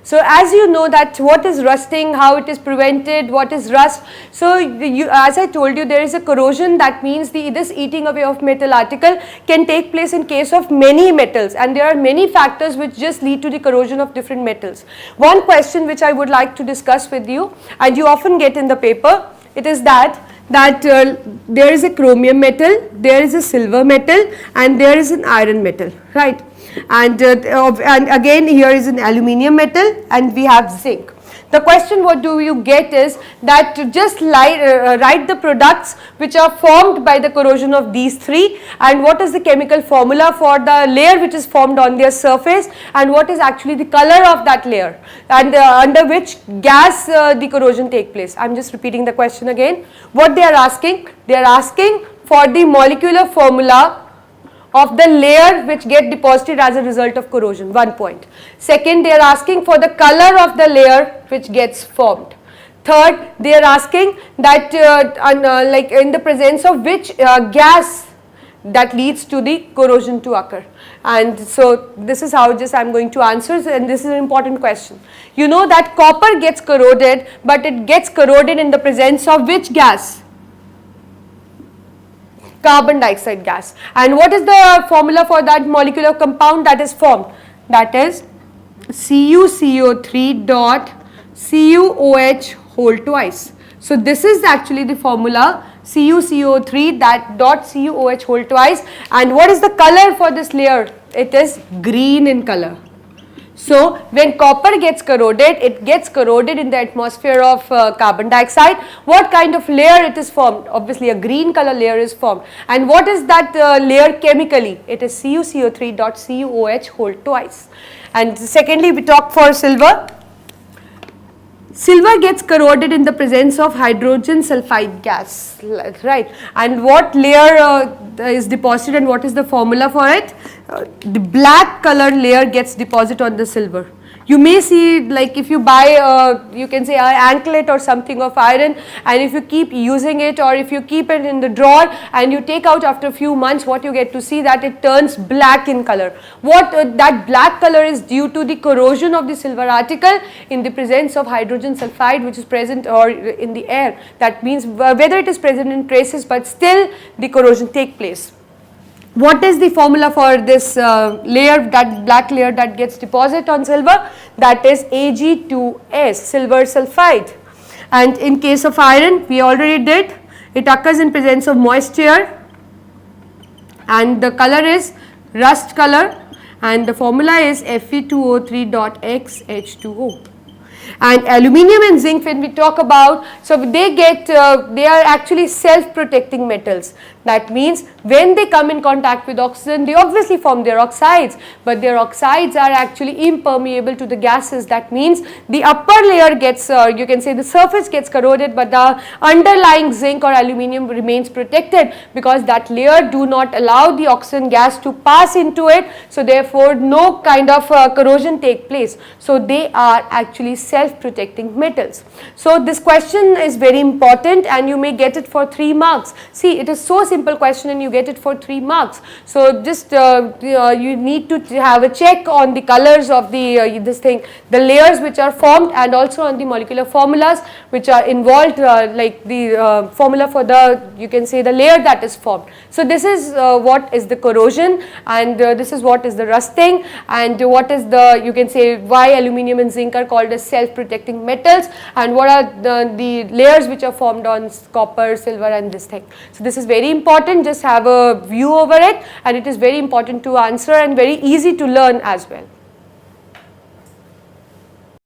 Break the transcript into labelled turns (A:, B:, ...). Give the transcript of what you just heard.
A: So as you know that what is rusting, how it is prevented, what is rust. So as I told you, there is a corrosion, that means this eating away of metal article can take place in case of many metals, and there are many factors which just lead to the corrosion of different metals. One question which I would like to discuss with you, and you often get in the paper, it is that there is a chromium metal, there is a silver metal, and there is an iron metal, right? And again here is an aluminium metal, and we have zinc. The question what do you get is that just write the products which are formed by the corrosion of these three, and what is the chemical formula for the layer which is formed on their surface, and what is actually the color of that layer, and under which gas the corrosion take place. I am just repeating the question again. What they are asking for the molecular formula of the layer which get deposited as a result of corrosion, 1 point. Second, they are asking for the color of the layer which gets formed. Third, they are asking that like in the presence of which gas that leads to the corrosion to occur. And so this is how just I am going to answer, and this is an important question. You know that copper gets corroded, but it gets corroded in the presence of which gas? Carbon dioxide gas. And what is the formula for that molecular compound that is formed? That is CuCO3 dot CuOH whole twice. So this is actually the formula, CuCO3 that dot CuOH whole twice. And what is the color for this layer? It is green in color. So when copper gets corroded, it gets corroded in the atmosphere of carbon dioxide. What kind of layer it is formed? Obviously a green color layer is formed. And what is that layer chemically? It is CuCO3 dot CuOH whole twice. And secondly, we talk for silver. Silver gets corroded in the presence of hydrogen sulfide gas, right? And what layer is deposited, and what is the formula for it? The black colored layer gets deposited on the silver. You may see, like if you buy you can say an anklet or something of iron, and if you keep using it, or if you keep it in the drawer and you take out after a few months, what you get to see that it turns black in color. What that black color is due to the corrosion of the silver article in the presence of hydrogen sulfide which is present or in the air. That means whether it is present in traces, but still the corrosion take place. What is the formula for this layer, that black layer that gets deposited on silver? That is Ag2S, silver sulfide. And in case of iron, we already did, it occurs in presence of moisture, and the color is rust color, and the formula is Fe2O3.X H2O. And aluminium and zinc, when we talk about, so they are actually self-protecting metals. That means when they come in contact with oxygen, they obviously form their oxides, but their oxides are actually impermeable to the gases. That means the upper layer gets, you can say the surface gets corroded, but the underlying zinc or aluminium remains protected, because that layer do not allow the oxygen gas to pass into it. So therefore no kind of corrosion take place. So they are actually self-protecting metals. So this question is very important, and you may get it for 3 marks. See, it is so simple question and you get it for 3 marks. So just you need to have a check on the colors of the the layers which are formed, and also on the molecular formulas which are involved, like the formula for the, you can say, the layer that is formed. So this is what is the corrosion, and this is what is the rusting, and what is the, you can say, why aluminium and zinc are called as self-protecting metals, and what are the layers which are formed on copper, silver, and this thing. So this is very important. Just have a view over it, and it is very important to answer and very easy to learn as well.